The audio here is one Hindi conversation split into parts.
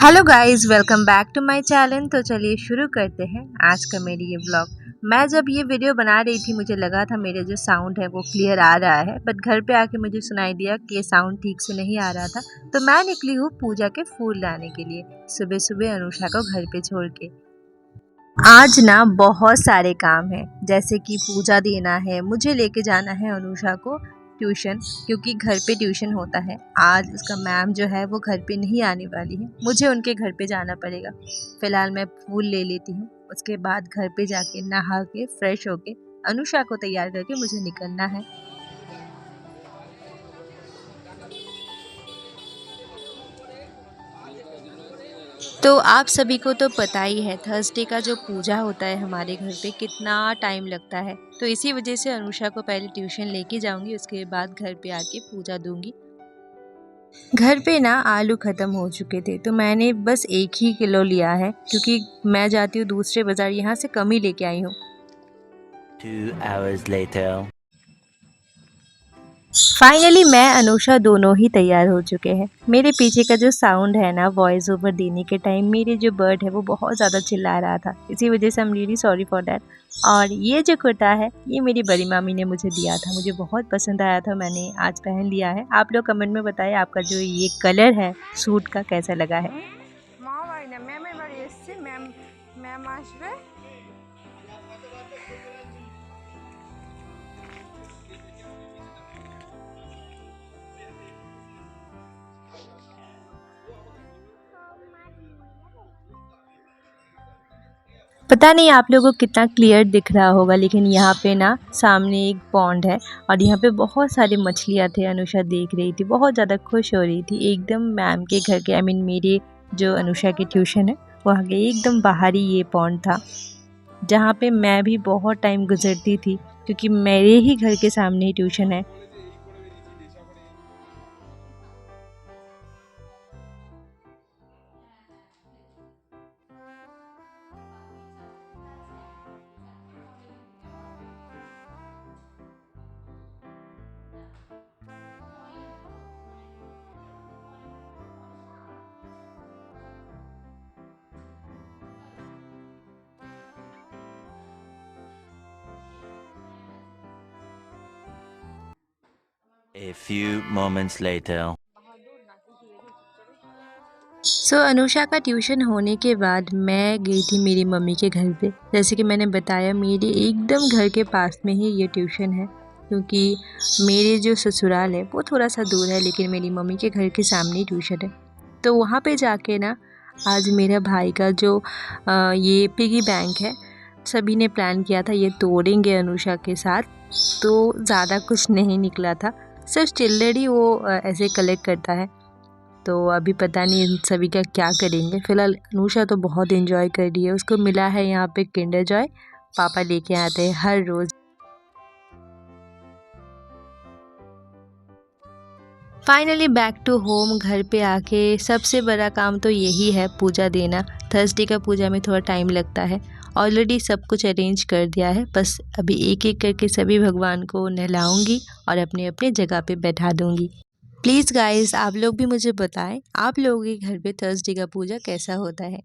Hello guys, welcome back to my channel. तो चलिए शुरू करते हैं आज का मेरी ये व्लॉग। मैं जब ये वीडियो बना रही थी मुझे लगा था मेरा जो साउंड है वो क्लियर आ रहा है, बट घर पे आके मुझे सुनाई दिया कि ये साउंड ठीक से नहीं आ रहा था। तो मैं निकली हूँ पूजा के फूल लाने के लिए, सुबह सुबह अनुषा को घर पे छोड़ के। आज ना बहुत सारे काम हैं, जैसे कि पूजा देना है, मुझे लेके जाना है अनुषा को ट्यूशन, क्योंकि घर पे ट्यूशन होता है। आज उसका मैम जो है वो घर पे नहीं आने वाली है, मुझे उनके घर पे जाना पड़ेगा। फिलहाल मैं फूल ले लेती हूँ, उसके बाद घर पे जाके नहा के फ्रेश होके अनुषा को तैयार करके मुझे निकलना है। तो आप सभी को तो पता ही है थर्सडे का जो पूजा होता है हमारे घर पे कितना टाइम लगता है। तो इसी वजह से अनुषा को पहले ट्यूशन लेके जाऊंगी, उसके बाद घर पे आके पूजा दूंगी। घर पे ना आलू ख़त्म हो चुके थे तो मैंने बस 1 ही किलो लिया है, क्योंकि मैं जाती हूँ दूसरे बाज़ार, यहाँ से कम ही लेके आई हूँ। 2 hours later. फाइनली मैं अनुषा दोनों ही तैयार हो चुके हैं। मेरे पीछे का जो साउंड है ना, वॉइस ओवर देने के टाइम मेरे जो बर्ड है वो बहुत ज़्यादा चिल्ला रहा था, इसी वजह से I am really sorry for that. और ये जो कुर्ता है ये मेरी बड़ी मामी ने मुझे दिया था, मुझे बहुत पसंद आया था, मैंने आज पहन लिया है। आप लोग कमेंट में बताएं आपका जो ये कलर है सूट का कैसा लगा है। पता नहीं आप लोगों को कितना क्लियर दिख रहा होगा, लेकिन यहाँ पे ना सामने एक पॉन्ड है और यहाँ पे बहुत सारी मछलियाँ थे। अनुषा देख रही थी, बहुत ज़्यादा खुश हो रही थी, एकदम मैम के घर के, आई मीन मेरे जो अनुषा की ट्यूशन है वहाँ के एकदम बाहर ही ये पॉन्ड था, जहाँ पे मैं भी बहुत टाइम गुजरती थी, क्योंकि मेरे ही घर के सामने ही ट्यूशन है। A few moments later. Anusha का ट्यूशन होने के बाद मैं गई थी मेरी मम्मी के घर पे। जैसे कि मैंने बताया मेरे एकदम घर के पास में ही ये ट्यूशन है, क्योंकि मेरे जो ससुराल है वो थोड़ा सा दूर है, लेकिन मेरी मम्मी के घर के सामने ही ट्यूशन है। तो वहाँ पे जाके ना आज मेरा भाई का जो ये पिगी बैंक है, सभी ने प्लान किया था ये तोड़ेंगे अनुषा के साथ। तो ज़्यादा कुछ नहीं निकला था, सिर्फ चिल्लड़ ही वो ऐसे कलेक्ट करता है। तो अभी पता नहीं इन सभी का क्या करेंगे। फिलहाल अनुषा तो बहुत एंजॉय कर रही है, उसको मिला है यहाँ पे किंडर जॉय, पापा लेके आते हैं हर रोज़। फाइनली बैक टू होम, घर पे आके सबसे बड़ा काम तो यही है पूजा देना। थर्सडे का पूजा में थोड़ा टाइम लगता है, ऑलरेडी सब कुछ अरेंज कर दिया है, बस अभी एक एक करके सभी भगवान को नहलाऊंगी और अपने अपने जगह पे बैठा दूंगी। प्लीज़ गाइस, आप लोग भी मुझे बताएं आप लोगों के घर पे थर्सडे का पूजा कैसा होता है।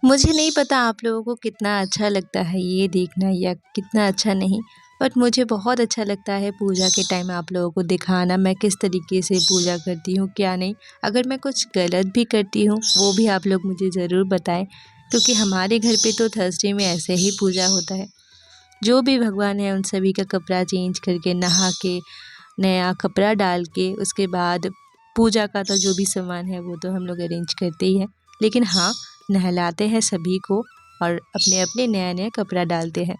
मुझे नहीं पता आप लोगों को कितना अच्छा लगता है ये देखना या कितना अच्छा नहीं, बट मुझे बहुत अच्छा लगता है पूजा के टाइम आप लोगों को दिखाना मैं किस तरीके से पूजा करती हूँ क्या नहीं। अगर मैं कुछ गलत भी करती हूँ वो भी आप लोग मुझे ज़रूर बताएं, क्योंकि हमारे घर पे तो थर्सडे में ऐसे ही पूजा होता है। जो भी भगवान है उन सभी का कपड़ा चेंज करके नहा के नया कपड़ा डाल के उसके बाद पूजा का तो जो भी सामान है वो तो हम लोग अरेंज करते ही हैं। लेकिन हाँ, नहलाते हैं सभी को और अपने अपने नया नया कपड़ा डालते हैं।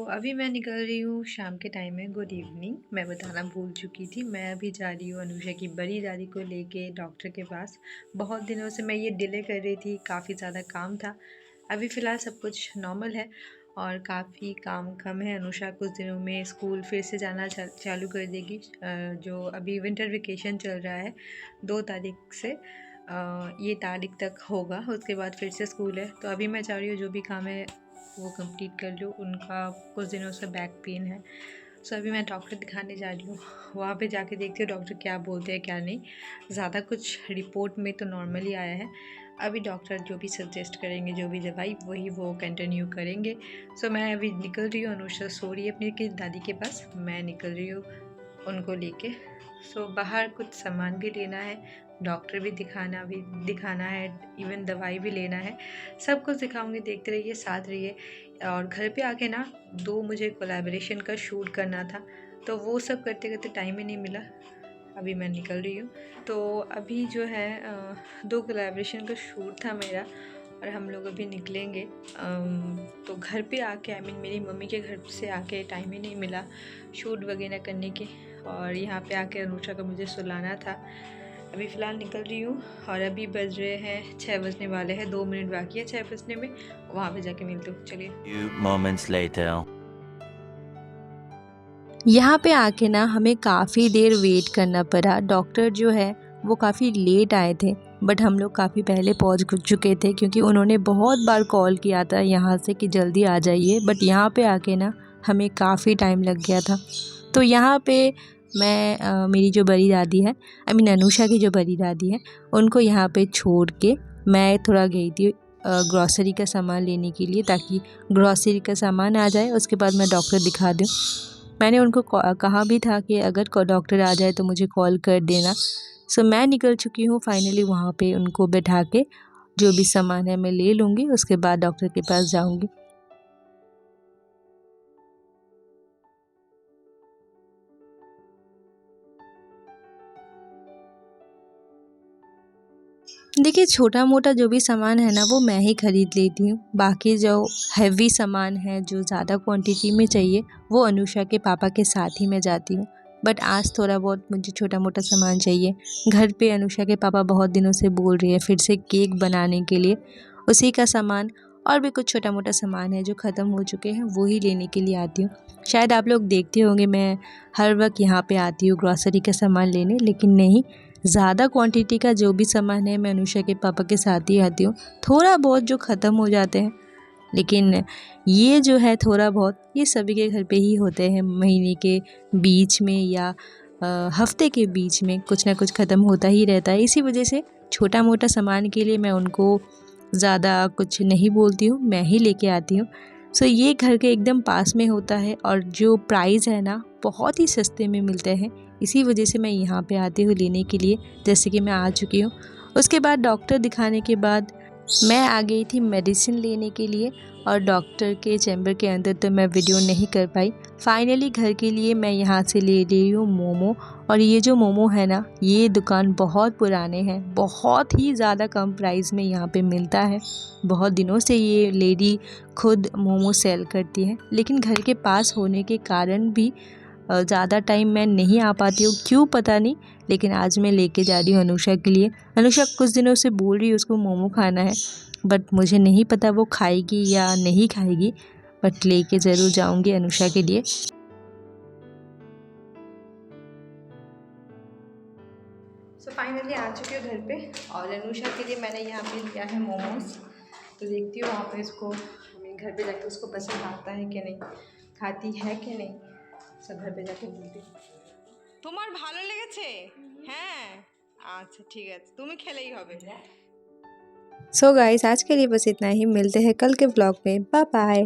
अभी मैं निकल रही हूँ, शाम के टाइम में। Good evening. मैं बताना भूल चुकी थी, मैं अभी जा रही हूँ अनुषा की बड़ी दादी को लेके डॉक्टर के पास। बहुत दिनों से मैं ये डिले कर रही थी, काफ़ी ज़्यादा काम था। अभी फ़िलहाल सब कुछ नॉर्मल है और काफ़ी काम कम है। अनुषा कुछ दिनों में स्कूल फिर से जाना चालू कर देगी। जो अभी विंटर वेकेशन चल रहा है 2 तारीख से ये तारीख तक होगा, उसके बाद फिर से स्कूल है। तो अभी मैं चाह रही हूँ जो भी काम है वो कंप्लीट कर लूँ। उनका कुछ दिनों से बैक पेन है, सो अभी मैं डॉक्टर दिखाने जा रही हूँ। वहाँ पे जाके देखती हूँ डॉक्टर क्या बोलते हैं क्या नहीं। ज़्यादा कुछ रिपोर्ट में तो नॉर्मली आया है। अभी डॉक्टर जो भी सजेस्ट करेंगे, जो भी दवाई, वही वो कंटिन्यू करेंगे। सो मैं अभी निकल रही हूँ। अनुषा सो रही है अपनी की दादी के पास, मैं निकल रही हूँ उनको लेके। बाहर कुछ सामान भी लेना है, डॉक्टर भी दिखाना है, इवन दवाई भी लेना है। सब कुछ दिखाऊंगी, देखते रहिए, साथ रहिए। और घर पे आके ना 2 मुझे कोलैबोरेशन का शूट करना था, तो वो सब करते करते टाइम ही नहीं मिला। अभी मैं निकल रही हूँ। तो अभी जो है 2 कोलैबोरेशन का शूट था मेरा और हम लोग अभी निकलेंगे। तो घर पे आके मेरी मम्मी के घर से आके टाइम ही नहीं मिला शूट वगैरह करने के, और यहाँ पे आके अनुषा को मुझे सुलाना था। अभी फ़िलहाल निकल रही हूँ और अभी बज रहे हैं 6 बजने वाले हैं, 2 मिनट बाकी है 6 बजने में। वहाँ पे जाके मिलती हूँ, चलिए। Few moments later. यहाँ पे आके ना हमें काफ़ी देर वेट करना पड़ा। डॉक्टर जो है वो काफ़ी लेट आए थे, बट हम लोग काफ़ी पहले पहुँच चुके थे, क्योंकि उन्होंने बहुत बार कॉल किया था यहाँ से कि जल्दी आ जाइए। बट यहाँ पे आके ना हमें काफ़ी टाइम लग गया था। तो यहाँ पे मैं मेरी जो बड़ी दादी है, अनुषा की जो बड़ी दादी है, उनको यहाँ पे छोड़ के मैं थोड़ा गई थी ग्रॉसरी का सामान लेने के लिए, ताकि ग्रॉसरी का सामान आ जाए उसके बाद मैं डॉक्टर दिखा दूँ। मैंने उनको कहा भी था कि अगर डॉक्टर आ जाए तो मुझे कॉल कर देना। मैं निकल चुकी हूँ फाइनली। वहाँ पे उनको बैठा के जो भी सामान है मैं ले लूँगी, उसके बाद डॉक्टर के पास जाऊँगी। देखिए, छोटा-मोटा जो भी सामान है ना वो मैं ही ख़रीद लेती हूँ। बाकी जो हेवी सामान है, जो ज़्यादा क्वांटिटी में चाहिए, वो अनुषा के पापा के साथ ही मैं जाती हूँ। बट आज थोड़ा बहुत मुझे छोटा-मोटा सामान चाहिए। घर पे अनुषा के पापा बहुत दिनों से बोल रहे हैं फिर से केक बनाने के लिए, उसी का सामान और भी कुछ छोटा-मोटा सामान है जो ख़त्म हो चुके हैं, वो ही लेने के लिए आती हूँ। शायद आप लोग देखते होंगे मैं हर वक़्त यहाँ पे आती हूँ ग्रॉसरी का सामान लेने, लेकिन नहीं, ज़्यादा क्वांटिटी का जो भी सामान है मैं अनुषा के पापा के साथ ही आती हूँ। थोड़ा बहुत जो ख़त्म हो जाते हैं, लेकिन ये जो है थोड़ा बहुत, ये सभी के घर पे ही होते हैं। महीने के बीच में या हफ्ते के बीच में कुछ ना कुछ ख़त्म होता ही रहता है। इसी वजह से छोटा-मोटा सामान के लिए मैं उनको ज़्यादा कुछ नहीं बोलती हूँ, मैं ही लेके आती हूँ। ये घर के एकदम पास में होता है और जो प्राइस है ना बहुत ही सस्ते में मिलते हैं। इसी वजह से मैं यहाँ पे आती हूँ लेने के लिए, जैसे कि मैं आ चुकी हूँ। उसके बाद डॉक्टर दिखाने के बाद मैं आ गई थी मेडिसिन लेने के लिए, और डॉक्टर के चैम्बर के अंदर तो मैं वीडियो नहीं कर पाई। फाइनली घर के लिए मैं यहाँ से ले रही हूँ मोमो। और ये जो मोमो है ना, ये दुकान बहुत पुराने हैं, बहुत ही ज़्यादा कम प्राइस में यहाँ पे मिलता है। बहुत दिनों से ये लेडी खुद मोमो सेल करती है, लेकिन घर के पास होने के कारण भी ज़्यादा टाइम मैं नहीं आ पाती हूँ, क्यों पता नहीं। लेकिन आज मैं लेके जा रही हूँ अनुषा के लिए। अनुषा कुछ दिनों से बोल रही है उसको मोमो खाना है, बट मुझे नहीं पता वो खाएगी या नहीं खाएगी, बट लेके ज़रूर जाऊँगी अनुषा के लिए। फाइनली आ चुके हो घर पे, और अनुषा के लिए मैंने यहाँ पे लिया है मोमोज। तो देखती हूँ वहाँ पे इसको, घर पे जाके उसको पसंद आता है कि नहीं, खाती है कि नहीं। सब घर पे जाके बोलती हूँ। তোমার ভালো লেগেছে? হ্যাঁ, আচ্ছা ঠিক আছে, তুমি খেলেই হবে। सो गाइस आज के लिए बस इतना ही, मिलते हैं कल के व्लॉग में। Bye bye.